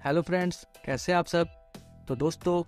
Hello friends, कैसे आप सब। तो दोस्तों,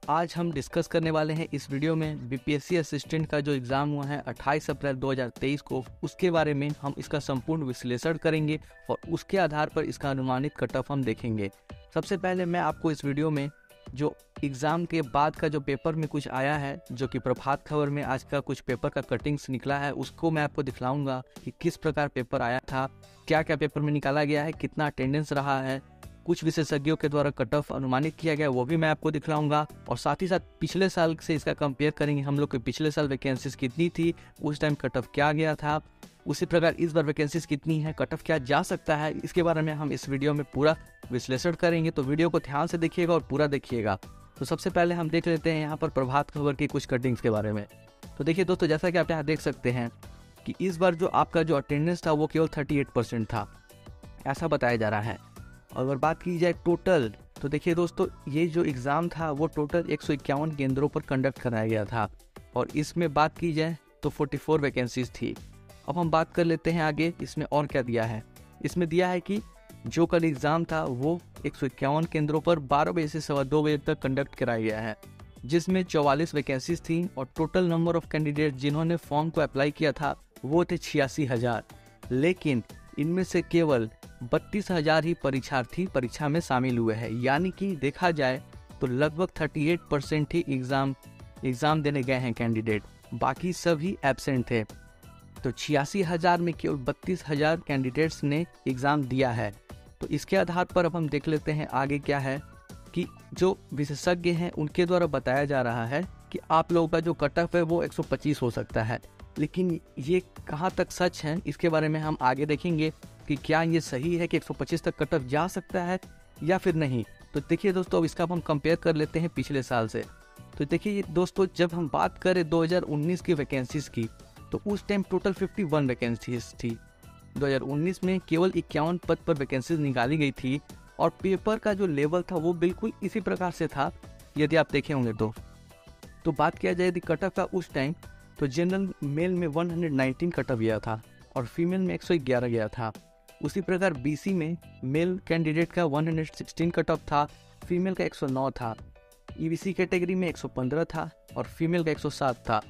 आज हम डिस्कस करने वाले हैं इस वीडियो में बीपीएससी असिस्टेंट का जो एग्ज़ाम हुआ है 28 अप्रैल 2023 को, उसके बारे में हम इसका संपूर्ण विश्लेषण करेंगे और उसके आधार पर इसका अनुमानित कट ऑफ हम देखेंगे। सबसे पहले मैं आपको इस वीडियो में जो एग्ज़ाम के बाद का जो पेपर में कुछ आया है, जो कि प्रभात खबर में आज का कुछ पेपर का कटिंग्स निकला है, उसको मैं आपको दिखलाऊंगा कि किस प्रकार पेपर आया था, क्या क्या पेपर में निकाला गया है, कितना अटेंडेंस रहा है, कुछ विशेषज्ञों के द्वारा कट ऑफ अनुमानित किया गया वो भी मैं आपको दिखलाऊंगा। और साथ ही साथ पिछले साल से इसका कंपेयर करेंगे हम लोग कि पिछले साल वैकेंसीज कितनी थी, उस टाइम कट ऑफ क्या गया था, उसी प्रकार इस बार वैकेंसीज कितनी है, कट ऑफ क्या जा सकता है, इसके बारे में हम इस वीडियो में पूरा विश्लेषण करेंगे। तो वीडियो को ध्यान से देखिएगा और पूरा देखिएगा। तो सबसे पहले हम देख लेते हैं यहाँ पर प्रभात खबर की कुछ कटिंग्स के बारे में। तो देखिए दोस्तों, जैसा कि आप यहाँ देख सकते हैं कि इस बार जो आपका जो अटेंडेंस था वो केवल 38% था, ऐसा बताया जा रहा है। और अगर बात की जाए टोटल, तो देखिए दोस्तों, ये जो एग्ज़ाम था वो टोटल 151 केंद्रों पर कंडक्ट कराया गया था और इसमें बात की जाए तो 44 वैकेंसीज थी। अब हम बात कर लेते हैं आगे इसमें और क्या दिया है। इसमें दिया है कि जो कल एग्ज़ाम था वो 151 केंद्रों पर 12 बजे से सवा 2 बजे तक कंडक्ट कराया गया है, जिसमें 44 वैकेंसीज थी और टोटल नंबर ऑफ कैंडिडेट जिन्होंने फॉर्म को अप्लाई किया था वो थे 86,000। लेकिन इनमें से केवल 32,000 ही परीक्षार्थी परीक्षा में शामिल हुए हैं, यानी कि देखा जाए तो लगभग 38% ही एग्ज़ाम देने गए हैं कैंडिडेट, बाकी सभी एब्सेंट थे। तो 86,000 में केवल 32,000 कैंडिडेट्स ने एग्ज़ाम दिया है। तो इसके आधार पर अब हम देख लेते हैं आगे क्या है कि जो विशेषज्ञ हैं उनके द्वारा बताया जा रहा है कि आप लोगों का जो कट ऑफ है वो 125 हो सकता है। लेकिन ये कहाँ तक सच है, इसके बारे में हम आगे देखेंगे कि क्या ये सही है कि 125 तक कट ऑफ जा सकता है या फिर नहीं। तो देखिए दोस्तों, अब इसका हम कंपेयर कर लेते हैं पिछले साल से। तो देखिए दोस्तों, जब हम बात करें 2019 की वैकेंसीज की, तो उस टाइम टोटल 51 वैकेंसीज थी। 2019 में केवल 51 पद पर वैकेंसीज निकाली गई थी और पेपर का जो लेवल था वो बिल्कुल इसी प्रकार से था, यदि आप देखे होंगे तो बात किया जाए यदि कट ऑफ का उस टाइम, तो जनरल मेल में 119 कट ऑफ गया था और फीमेल में 111 गया था। उसी प्रकार बीसी में मेल कैंडिडेट का 116 कट ऑफ था, फीमेल का 109 था। ईबीसी कैटेगरी में 115 था और फीमेल का 107 था।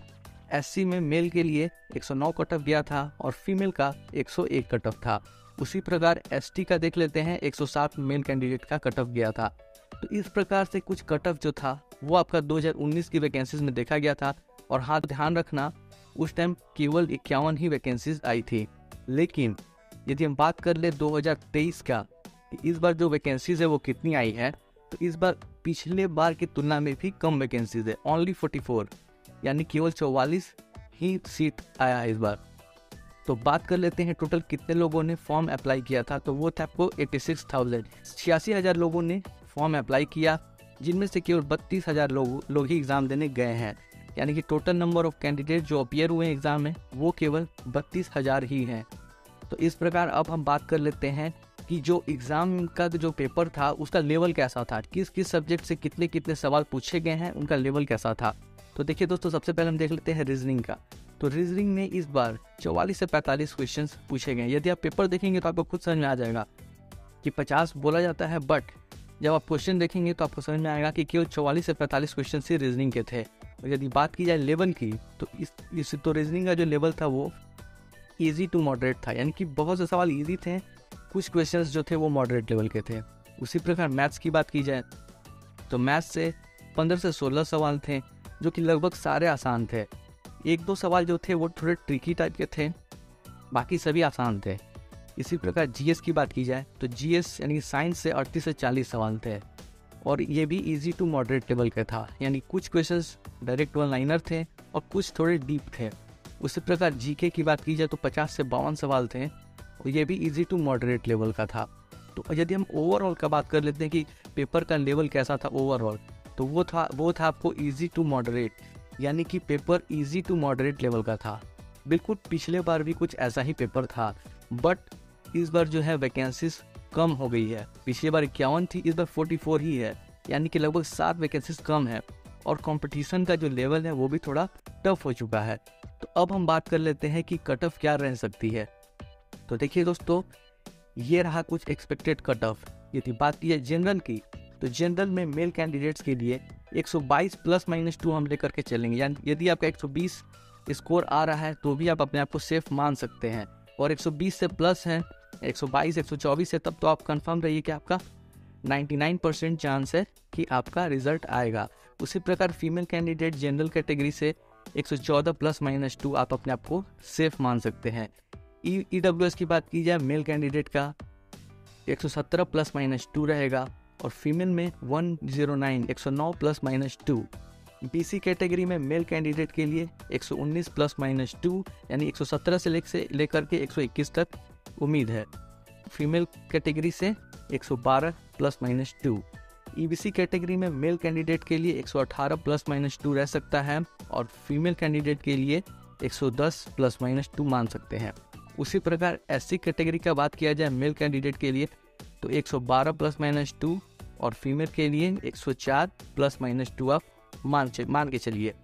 एससी में मेल के लिए 109 कट ऑफ गया था और फीमेल का 101 कट ऑफ था। उसी प्रकार एसटी का देख लेते हैं, 107 मेल कैंडिडेट का कट ऑफ गया था। तो इस प्रकार से कुछ कट ऑफ जो था वो आपका 2019 की वैकेंसीज में देखा गया था। और हाँ, ध्यान रखना, उस टाइम केवल 51 ही वैकेंसीज आई थी। लेकिन यदि हम बात कर ले 2023 का, इस बार जो वैकेंसीज है वो कितनी आई है, तो इस बार पिछले बार की तुलना में भी कम वैकेंसीज है, ओनली 44, यानी केवल 44 ही सीट आया है इस बार। तो बात कर लेते हैं टोटल कितने लोगों ने फॉर्म अप्लाई किया था, तो वो था आपको 86,000 लोगों ने फॉर्म अप्लाई किया, जिनमें से केवल 32,000 लोग ही एग्ज़ाम देने गए हैं, यानी कि टोटल नंबर ऑफ कैंडिडेट जो अपियर हुए एग्ज़ाम में वो केवल 32,000 ही हैं। तो इस प्रकार अब हम बात कर लेते हैं कि जो एग्ज़ाम का जो पेपर था उसका लेवल कैसा था, किस किस सब्जेक्ट से कितने कितने सवाल पूछे गए हैं, उनका लेवल कैसा था। तो देखिए दोस्तों, सबसे पहले हम देख लेते हैं रीजनिंग का। तो रीजनिंग में इस बार 44 से 45 क्वेश्चंस पूछे गए। यदि आप पेपर देखेंगे तो आपको खुद समझ में आ जाएगा कि 50 बोला जाता है, बट जब आप क्वेश्चन देखेंगे तो आपको समझ में आएगा कि केवल 44 से 45 क्वेश्चन ही रीजनिंग के थे। और यदि बात की जाए लेवल की, तो तो रीजनिंग का जो लेवल था वो ईजी टू मॉडरेट था, यानी कि बहुत से सवाल ईजी थे, कुछ क्वेश्चंस जो थे वो मॉडरेट लेवल के थे। उसी प्रकार मैथ्स की बात की जाए तो मैथ्स से 15 से 16 सवाल थे, जो कि लगभग सारे आसान थे। एक दो सवाल जो थे वो थोड़े ट्रिकी टाइप के थे, बाकी सभी आसान थे। इसी प्रकार जीएस की बात की जाए तो जीएस यानी साइंस से 38 से 40 सवाल थे और ये भी इजी टू मॉडरेट लेवल का था, यानी कुछ क्वेश्चंस डायरेक्ट वन लाइनर थे और कुछ थोड़े डीप थे। उसी प्रकार जीके की बात की जाए तो 50 से 52 सवाल थे और ये भी इजी टू मॉडरेट लेवल का था। तो यदि हम ओवरऑल का बात कर लेते हैं कि पेपर का लेवल कैसा था ओवरऑल, तो वो था आपको इजी टू मॉडरेट, यानी कि paper easy to moderate level का था। बिल्कुल पिछले बार भी कुछ ऐसा ही पेपर था, बट इस बार जो है वैकेंसीज कम हो गई है। पिछली बार 51 थी, इस बार 44 ही है, यानी कि लगभग 7 वैकेंसीज कम है और कंपटीशन का जो लेवल है वो भी थोड़ा टफ हो चुका है। तो अब हम बात कर लेते हैं कि कट ऑफ क्या रह सकती है। तो देखिए दोस्तों, ये रहा कुछ एक्सपेक्टेड कट ऑफ। यदि बात की है जनरल की, तो जनरल में मेल कैंडिडेट्स के लिए 122 +-2 हम लेकर के चलेंगे। यानी यदि आपका 120 स्कोर आ रहा है तो भी आप अपने आप को सेफ मान सकते हैं, और 120 से प्लस है, 122 124 है, तब तो आप कंफर्म रहिए कि आपका 99% चांस है कि आपका रिजल्ट आएगा। उसी प्रकार फीमेल कैंडिडेट जनरल कैटेगरी से 114 +-2 आप अपने आप को सेफ मान सकते हैं। EWS की बात की जाए मेल कैंडिडेट का 117 +-2 रहेगा, और फीमेल में 109 +-2। BC कैटेगरी में मेल कैंडिडेट के लिए 119 +-2 यानी 117 से लेकर के 121 तक उम्मीद है। फीमेल कैटेगरी से 112 +-2। EBC कैटेगरी में मेल कैंडिडेट के लिए 118 +-2 रह सकता है, और फीमेल कैंडिडेट के लिए 110 +-2 मान सकते हैं। उसी प्रकार SC कैटेगरी का बात किया जाए मेल कैंडिडेट के लिए तो 112 +-2, और फीमेल के लिए 104 +-2 आप मान के चलिए।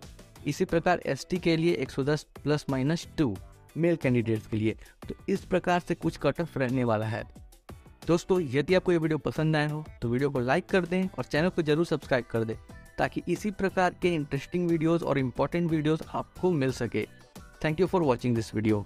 इसी प्रकार ST के लिए 110 +-2 मेल कैंडिडेट्स के लिए। तो इस प्रकार से कुछ कट ऑफ रहने वाला है। दोस्तों, यदि आपको ये वीडियो पसंद आया हो तो वीडियो को लाइक कर दें और चैनल को जरूर सब्सक्राइब कर दें, ताकि इसी प्रकार के इंटरेस्टिंग वीडियोस और इम्पोर्टेंट वीडियोस आपको मिल सके। Thank you for watching this video.